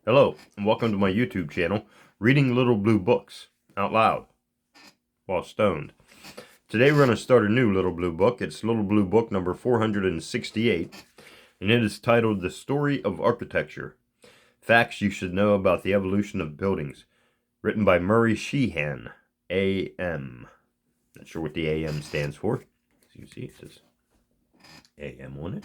Hello, and welcome to my YouTube channel, Reading Little Blue Books out loud while stoned. Today we're going to start a new Little Blue Book. It's Little Blue Book number 468, and it is titled The Story of Architecture, Facts You Should Know About the Evolution of Buildings, written by Murray Sheehan, A.M. Not sure what the A.M. stands for. As you can see, it says A.M. on it.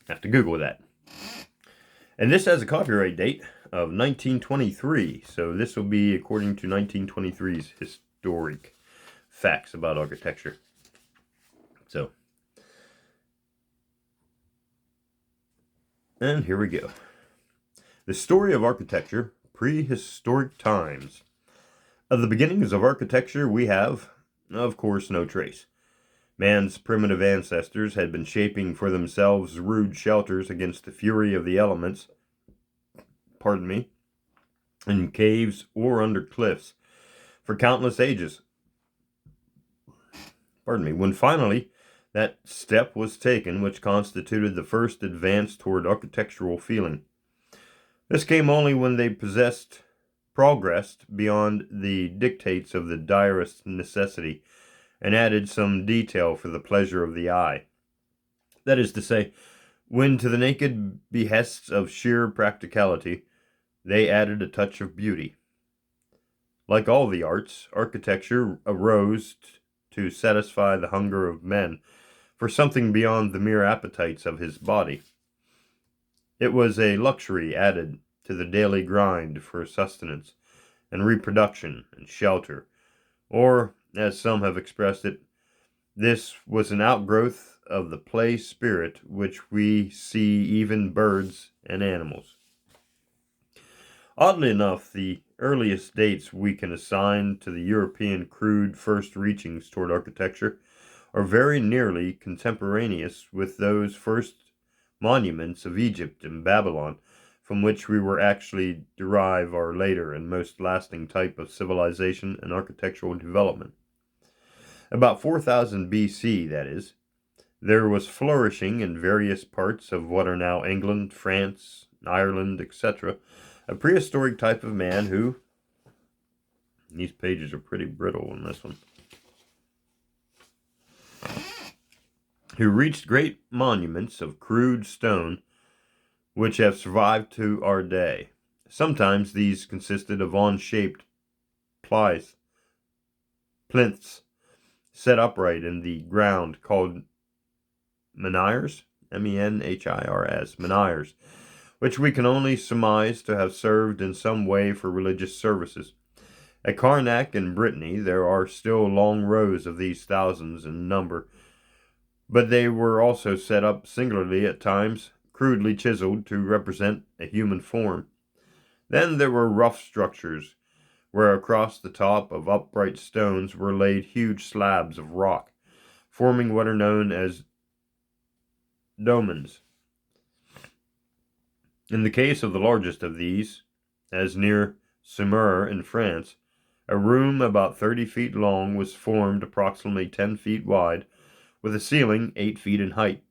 Have to Google that. And this has a copyright date of 1923, so this will be according to 1923's historic facts about architecture. So, and here we go. The story of architecture, prehistoric times. Of the beginnings of architecture we have, of course, no trace. Man's primitive ancestors had been shaping for themselves rude shelters against the fury of the elements, in caves or under cliffs for countless ages. When finally that step was taken which constituted the first advance toward architectural feeling. This came only when they progressed beyond the dictates of the direst necessity, and added some detail for the pleasure of the eye. That is to say, when to the naked behests of sheer practicality, they added a touch of beauty. Like all the arts, architecture arose to satisfy the hunger of men for something beyond the mere appetites of his body. It was a luxury added to the daily grind for sustenance and reproduction and shelter, or, as some have expressed it, this was an outgrowth of the play spirit which we see even birds and animals. Oddly enough, the earliest dates we can assign to the European crude first reachings toward architecture are very nearly contemporaneous with those first monuments of Egypt and Babylon, from which we were actually derive our later and most lasting type of civilization and architectural development. About 4000 BC, that is, there was flourishing in various parts of what are now England, France, Ireland, etc., a prehistoric type of man who, these pages are pretty brittle in this one, who reached great monuments of crude stone which have survived to our day. Sometimes these consisted of on-shaped plinths set upright in the ground called menhirs, M-E-N-H-I-R-S, menhirs, which we can only surmise to have served in some way for religious services. At Karnak in Brittany there are still long rows of these, thousands in number, but they were also set up singularly at times, crudely chiseled to represent a human form. Then there were rough structures, where across the top of upright stones were laid huge slabs of rock, forming what are known as dolmens. In the case of the largest of these, as near Saumur in France, a room about 30 feet long was formed approximately 10 feet wide, with a ceiling 8 feet in height.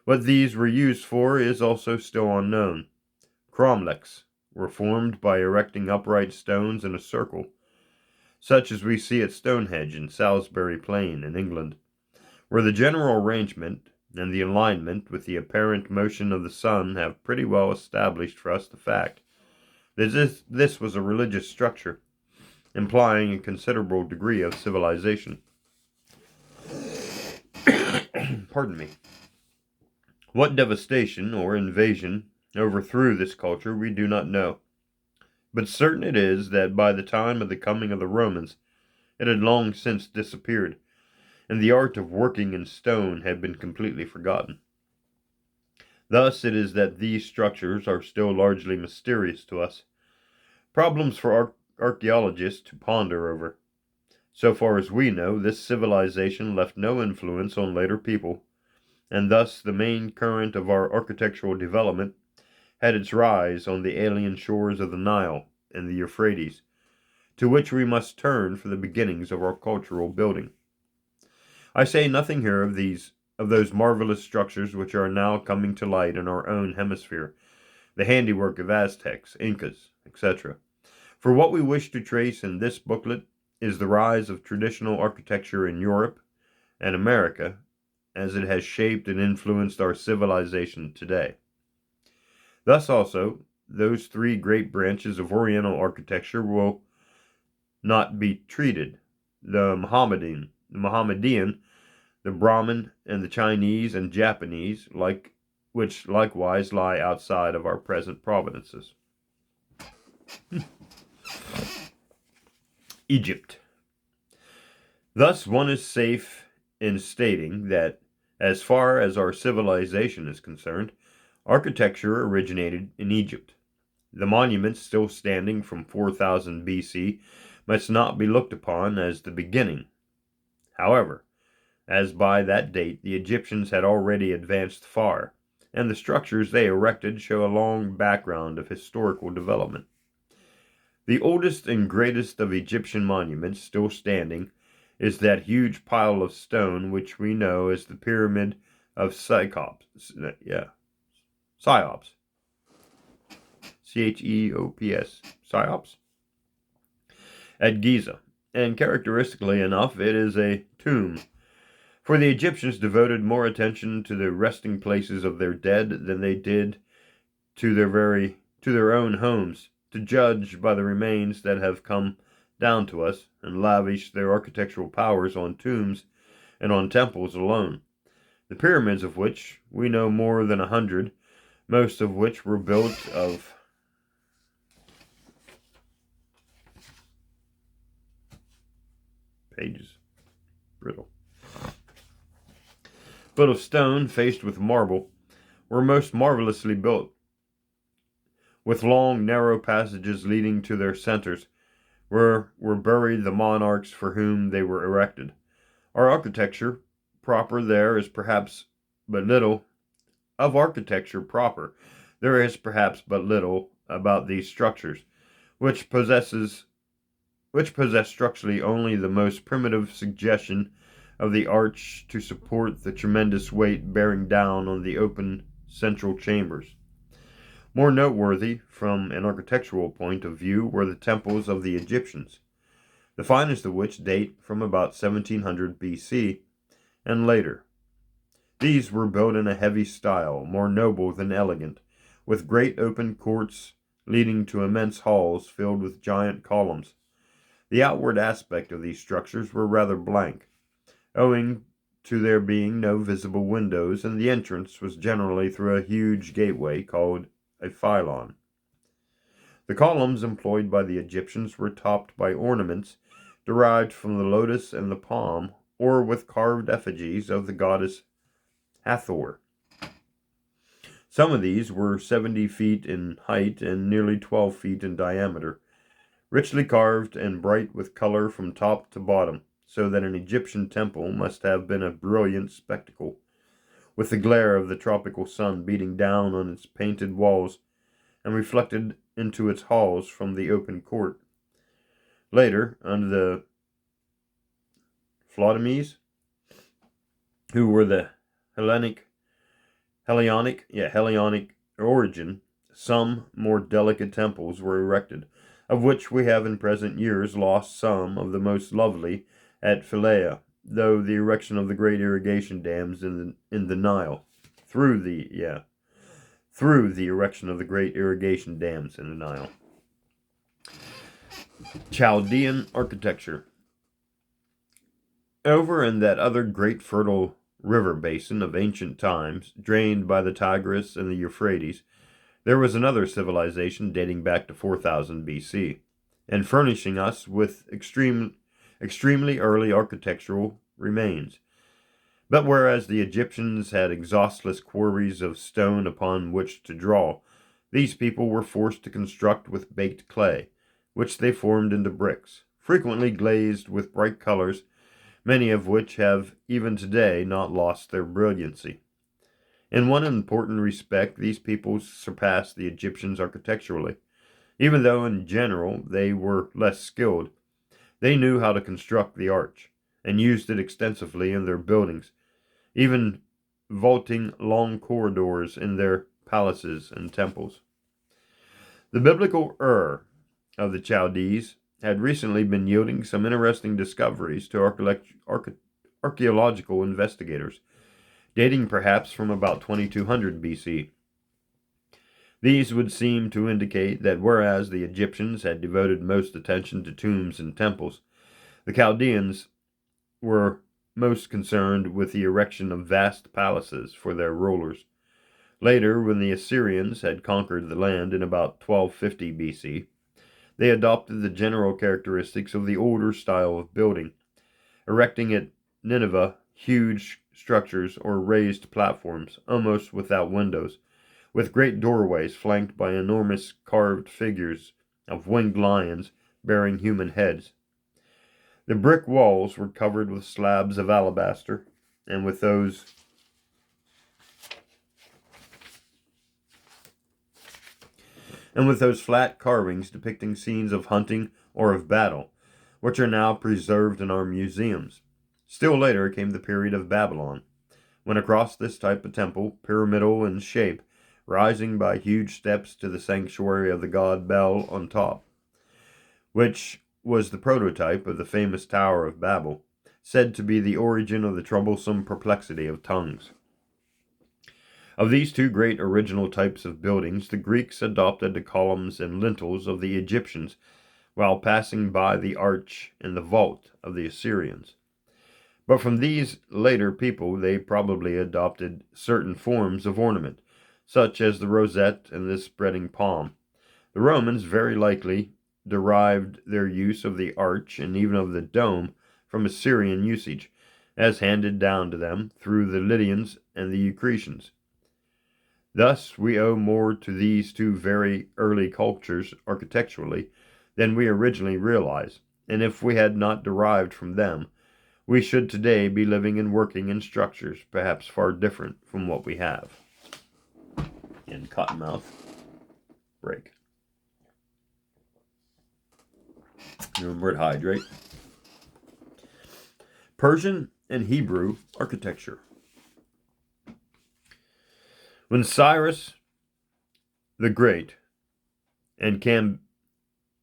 What these were used for is also still unknown. Cromlechs were formed by erecting upright stones in a circle, such as we see at Stonehenge in Salisbury Plain in England, where the general arrangement and the alignment with the apparent motion of the sun have pretty well established for us the fact that this was a religious structure, implying a considerable degree of civilization. What devastation or invasion overthrew this culture we do not know, but certain it is that by the time of the coming of the Romans it had long since disappeared, and the art of working in stone had been completely forgotten. Thus it is that these structures are still largely mysterious to us, problems for archaeologists to ponder over. So far as we know, this civilization left no influence on later people, and thus the main current of our architectural development had its rise on the alien shores of the Nile and the Euphrates, to which we must turn for the beginnings of our cultural building. I say nothing here of those marvelous structures which are now coming to light in our own hemisphere, the handiwork of Aztecs, Incas, etc. For what we wish to trace in this booklet is the rise of traditional architecture in Europe and America as it has shaped and influenced our civilization today. Thus also, those three great branches of Oriental architecture will not be treated: the Mohammedan, the Brahmin, and the Chinese and Japanese, which likewise lie outside of our present provinces. Egypt. Thus one is safe in stating that, as far as our civilization is concerned, architecture originated in Egypt. The monuments still standing from 4000 BC must not be looked upon as the beginning. However, as by that date the Egyptians had already advanced far, and the structures they erected show a long background of historical development. The oldest and greatest of Egyptian monuments still standing is that huge pile of stone which we know as the Pyramid of Cheops. Cheops. Cheops. At Giza. And characteristically enough, it is a tomb. For the Egyptians devoted more attention to the resting places of their dead than they did to their own homes, to judge by the remains that have come down to us, and lavish their architectural powers on tombs and on temples alone, the pyramids of which we know more than 100, most of which were built of stone faced with marble, were most marvelously built, with long, narrow passages leading to their centers, where were buried the monarchs for whom they were erected. Our architecture proper there is perhaps but little about these structures, which possess structurally only the most primitive suggestion of the arch to support the tremendous weight bearing down on the open central chambers. More noteworthy from an architectural point of view were the temples of the Egyptians, the finest of which date from about 1700 BC and later. These were built in a heavy style, more noble than elegant, with great open courts leading to immense halls filled with giant columns. The outward aspect of these structures were rather blank, owing to there being no visible windows, and the entrance was generally through a huge gateway called a phylon. The columns employed by the Egyptians were topped by ornaments derived from the lotus and the palm, or with carved effigies of the goddess Hathor. Some of these were 70 feet in height and nearly 12 feet in diameter, richly carved and bright with color from top to bottom, so that an Egyptian temple must have been a brilliant spectacle, with the glare of the tropical sun beating down on its painted walls and reflected into its halls from the open court. Later, under the Ptolemies, who were the Hellenic origin, some more delicate temples were erected, of which we have in present years lost some of the most lovely at Philae, through the erection of the great irrigation dams in the Nile. Chaldean architecture. Over in that other great fertile river basin of ancient times, drained by the Tigris and the Euphrates, there was another civilization dating back to 4000 BC, and furnishing us with extremely early architectural remains. But whereas the Egyptians had exhaustless quarries of stone upon which to draw, these people were forced to construct with baked clay, which they formed into bricks, frequently glazed with bright colors, many of which have even today not lost their brilliancy. In one important respect, these people surpassed the Egyptians architecturally. Even though in general they were less skilled, they knew how to construct the arch, and used it extensively in their buildings, even vaulting long corridors in their palaces and temples. The biblical Ur of the Chaldees had recently been yielding some interesting discoveries to archaeological investigators, dating perhaps from about 2200 BC. These would seem to indicate that whereas the Egyptians had devoted most attention to tombs and temples, the Chaldeans were most concerned with the erection of vast palaces for their rulers. Later, when the Assyrians had conquered the land in about 1250 BC, they adopted the general characteristics of the older style of building, erecting at Nineveh huge structures or raised platforms, almost without windows, with great doorways flanked by enormous carved figures of winged lions bearing human heads. The brick walls were covered with slabs of alabaster, and with those flat carvings depicting scenes of hunting or of battle, which are now preserved in our museums. Still later came the period of Babylon, when across this type of temple, pyramidal in shape, rising by huge steps to the sanctuary of the god Bel on top, which was the prototype of the famous Tower of Babel, said to be the origin of the troublesome perplexity of tongues. Of these two great original types of buildings, the Greeks adopted the columns and lintels of the Egyptians, while passing by the arch and the vault of the Assyrians. But from these later people, they probably adopted certain forms of ornament, such as the rosette and the spreading palm. The Romans very likely derived their use of the arch and even of the dome from Assyrian usage, as handed down to them through the Lydians and the Eucretians. Thus, we owe more to these two very early cultures architecturally than we originally realize, and if we had not derived from them, we should today be living and working in structures perhaps far different from what we have. In Cottonmouth break. Remember to hydrate. Persian and Hebrew architecture. When Cyrus the Great and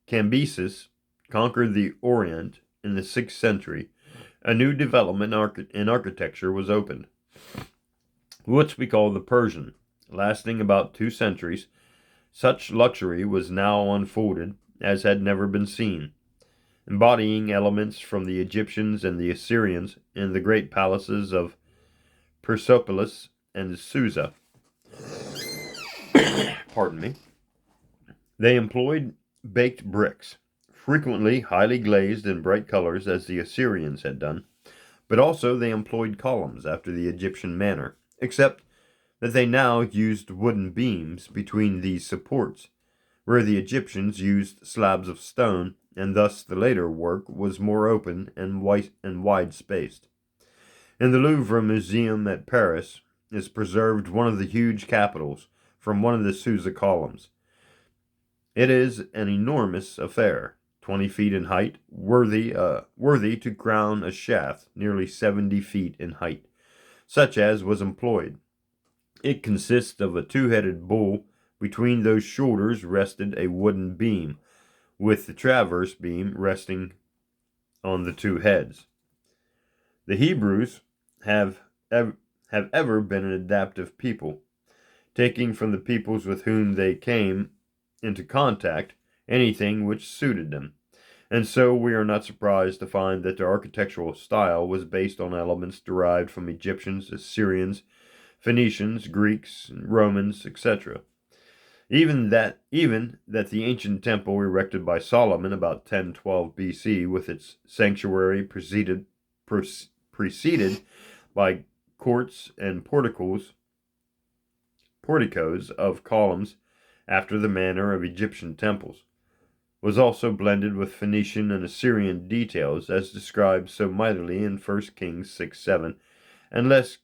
Cambyses conquered the Orient in the 6th century, a new development in architecture was opened, which we call the Persian. Lasting about 2 centuries, such luxury was now unfolded as had never been seen, embodying elements from the Egyptians and the Assyrians in the great palaces of Persepolis and Susa. Pardon me. They employed baked bricks, frequently highly glazed in bright colors as the Assyrians had done, but also they employed columns after the Egyptian manner, except that they now used wooden beams between these supports, where the Egyptians used slabs of stone, and thus the later work was more open and wide-spaced. In the Louvre Museum at Paris is preserved one of the huge capitals from one of the Susa columns. It is an enormous affair, 20 feet in height, worthy to crown a shaft nearly 70 feet in height, such as was employed. It consists of a 2-headed bull. Between those shoulders rested a wooden beam, with the transverse beam resting on the 2 heads. The Hebrews have ever been an adaptive people, taking from the peoples with whom they came into contact anything which suited them, and so we are not surprised to find that their architectural style was based on elements derived from Egyptians, Assyrians, Phoenicians, Greeks, Romans, etc. Even that the ancient temple erected by Solomon about 1012 BC, with its sanctuary preceded by courts and porticos of columns after the manner of Egyptian temples, was also blended with Phoenician and Assyrian details as described so mightily in 1 Kings 6-7, and less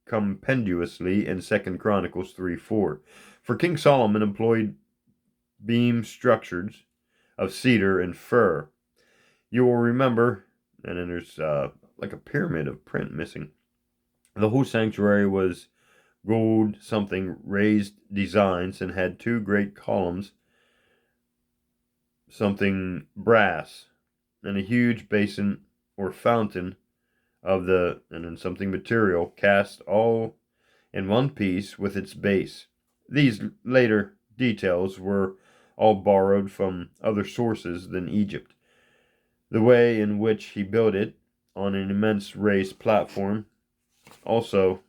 compendiously in 2 Chronicles 3-4. For King Solomon employed beam structures of cedar and fir. You will remember, and then there's like a pyramid of print missing. The whole sanctuary was gold something raised designs and had 2 great columns something brass, and a huge basin or fountain and then something material cast all in one piece with its base. These later details were all borrowed from other sources than Egypt. The way in which he built it on an immense raised platform also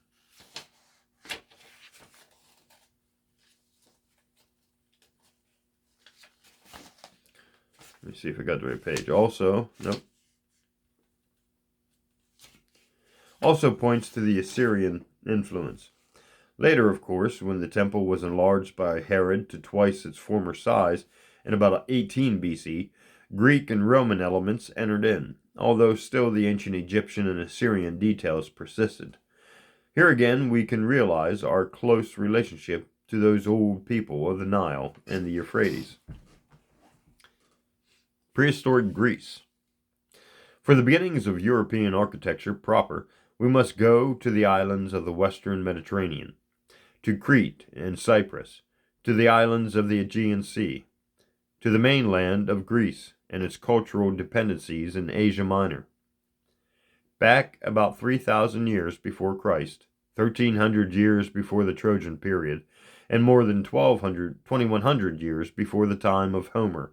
let me see if I got the right page. Also points to the Assyrian influence. Later, of course, when the temple was enlarged by Herod to twice its former size in about 18 BC, Greek and Roman elements entered in, although still the ancient Egyptian and Assyrian details persisted. Here again we can realize our close relationship to those old people of the Nile and the Euphrates. Prehistoric Greece. For the beginnings of European architecture proper, we must go to the islands of the western Mediterranean, to Crete and Cyprus, to the islands of the Aegean Sea, to the mainland of Greece and its cultural dependencies in Asia Minor. Back about 3,000 years before Christ, 1,300 years before the Trojan period, and more than 2,100 years before the time of Homer,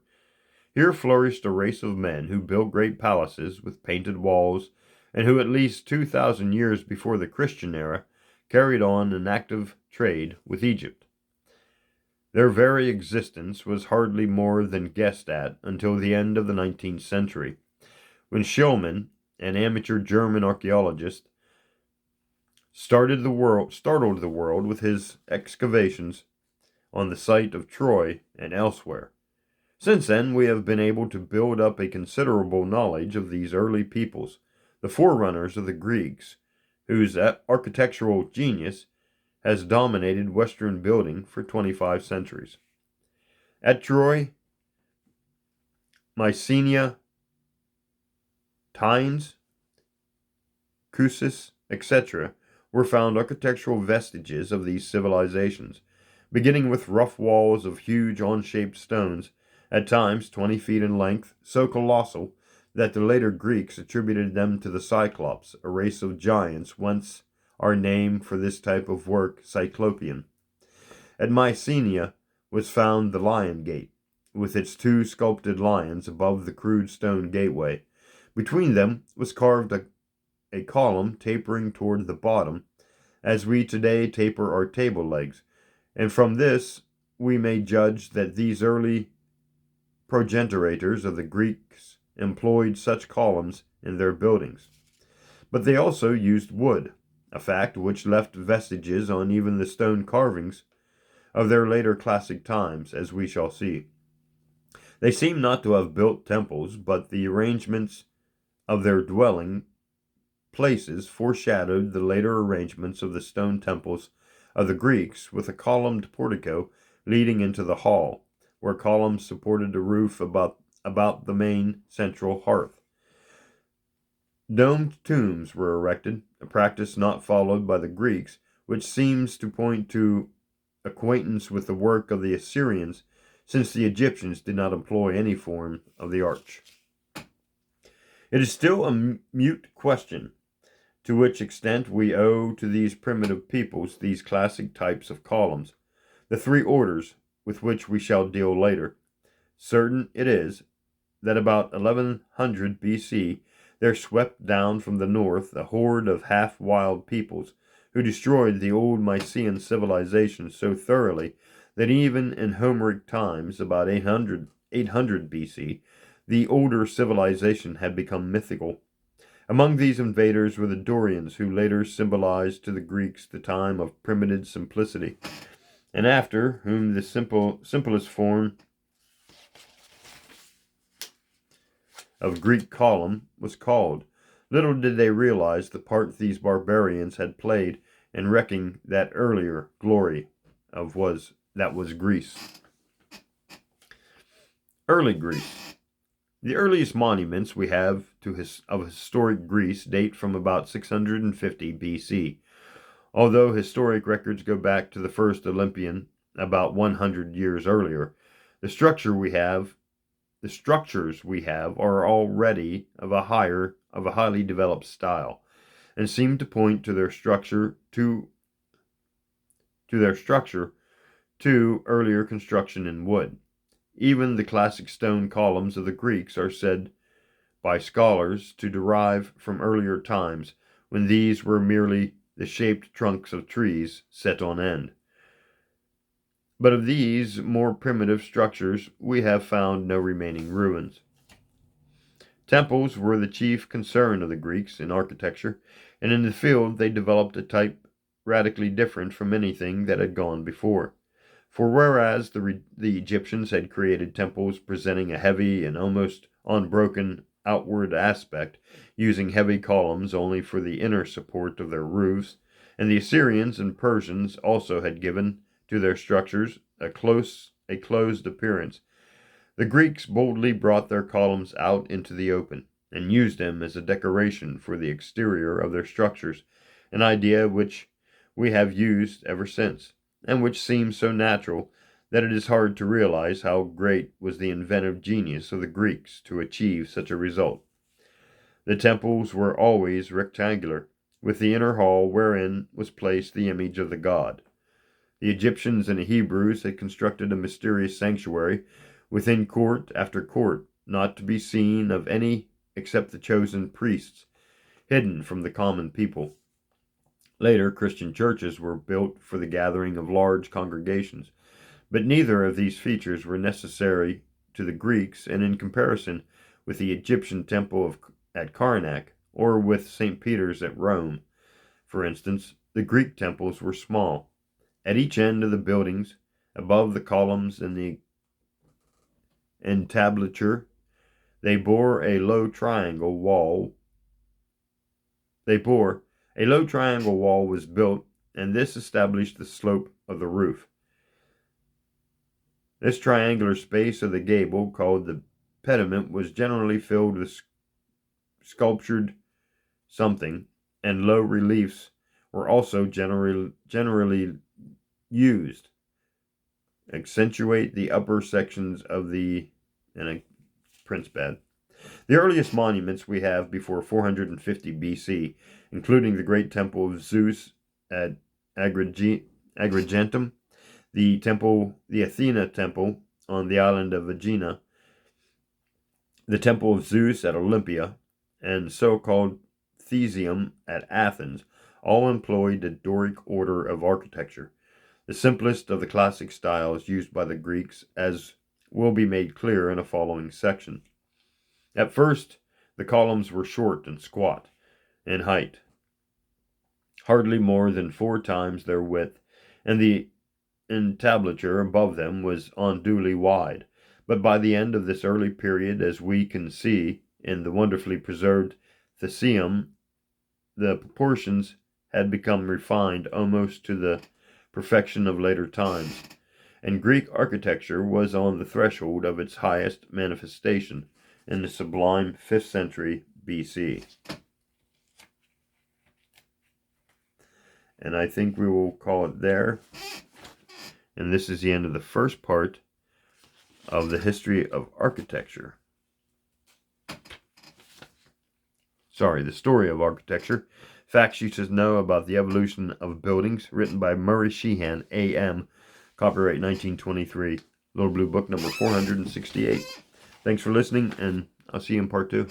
here flourished a race of men who built great palaces with painted walls, and who at least 2,000 years before the Christian era carried on an active trade with Egypt. Their very existence was hardly more than guessed at until the end of the 19th century, when Schillmann, an amateur German archaeologist, startled the world with his excavations on the site of Troy and elsewhere. Since then, we have been able to build up a considerable knowledge of these early peoples, the forerunners of the Greeks, whose architectural genius has dominated Western building for 25 centuries. At Troy, Mycenae, Tynes, Kousis, etc., were found architectural vestiges of these civilizations, beginning with rough walls of huge on-shaped stones, at times 20 feet in length, so colossal that the later Greeks attributed them to the Cyclops, a race of giants, whence our name for this type of work, Cyclopean. At Mycenae was found the Lion Gate, with its 2 sculpted lions above the crude stone gateway. Between them was carved a column tapering toward the bottom, as we today taper our table legs, and from this we may judge that these early progenitors of the Greeks employed such columns in their buildings. But they also used wood, a fact which left vestiges on even the stone carvings of their later classic times, as we shall see. They seem not to have built temples, but the arrangements of their dwelling places foreshadowed the later arrangements of the stone temples of the Greeks, with a columned portico leading into the hall, where columns supported the roof about the main central hearth. Domed tombs were erected, a practice not followed by the Greeks, which seems to point to acquaintance with the work of the Assyrians, since the Egyptians did not employ any form of the arch. It is still a mute question to which extent we owe to these primitive peoples these classic types of columns, the 3 orders with which we shall deal later. Certain it is that about 1100 BC there swept down from the north a horde of half-wild peoples who destroyed the old Mycenaean civilization so thoroughly that even in Homeric times, about 800 BC, the older civilization had become mythical. Among these invaders were the Dorians, who later symbolized to the Greeks the time of primitive simplicity, and after whom the simplest form of Greek column was called. Little did they realize the part these barbarians had played in wrecking that earlier glory that was Greece. Early Greece. The earliest monuments we have of historic Greece date from about 650 BC, although historic records go back to the first Olympian about 100 years earlier. The structure we have the structures we have are already of a highly developed style, and seem to point to their structure to earlier construction in wood. Even the classic stone columns of the Greeks are said by scholars to derive from earlier times, when these were merely the shaped trunks of trees set on end. But of these more primitive structures we have found no remaining ruins. Temples were the chief concern of the Greeks in architecture, and in the field they developed a type radically different from anything that had gone before. For whereas the Egyptians had created temples presenting a heavy and almost unbroken outward aspect, using heavy columns only for the inner support of their roofs, and the Assyrians and Persians also had given to their structures a closed appearance, the Greeks boldly brought their columns out into the open, and used them as a decoration for the exterior of their structures, an idea which we have used ever since, and which seems so natural that it is hard to realize how great was the inventive genius of the Greeks to achieve such a result. The temples were always rectangular, with the inner hall wherein was placed the image of the god. The Egyptians and the Hebrews had constructed a mysterious sanctuary within court after court, not to be seen of any except the chosen priests, hidden from the common people. Later, Christian churches were built for the gathering of large congregations, but neither of these features were necessary to the Greeks, and in comparison with the Egyptian temple at Karnak, or with St. Peter's at Rome, for instance, the Greek temples were small. At each end of the buildings, above the columns and the entablature, they bore a low triangle wall was built, and this established the slope of the roof. This triangular space of the gable, called the pediment, was generally filled with sculptured something, and low reliefs were also generally used, accentuate the upper sections of the print's bad. The earliest monuments we have before 450 BC, including the great temple of Zeus at Agrigentum, the Athena temple on the island of Aegina, the temple of Zeus at Olympia, and so-called Theseum at Athens, all employed the Doric order of architecture, the simplest of the classic styles used by the Greeks, as will be made clear in a following section. At first, the columns were short and squat in height, hardly more than 4 times their width, and the entablature above them was unduly wide. But by the end of this early period, as we can see in the wonderfully preserved Theseum, the proportions had become refined almost to the perfection of later times, and Greek architecture was on the threshold of its highest manifestation in the sublime 5th century BC. And I think we will call it there. And this is the end of the first part of the history of architecture. The story of architecture. Facts you should know about the evolution of buildings, written by Murray Sheehan, A.M., copyright 1923, Little Blue Book number 468. Thanks for listening, and I'll see you in part 2.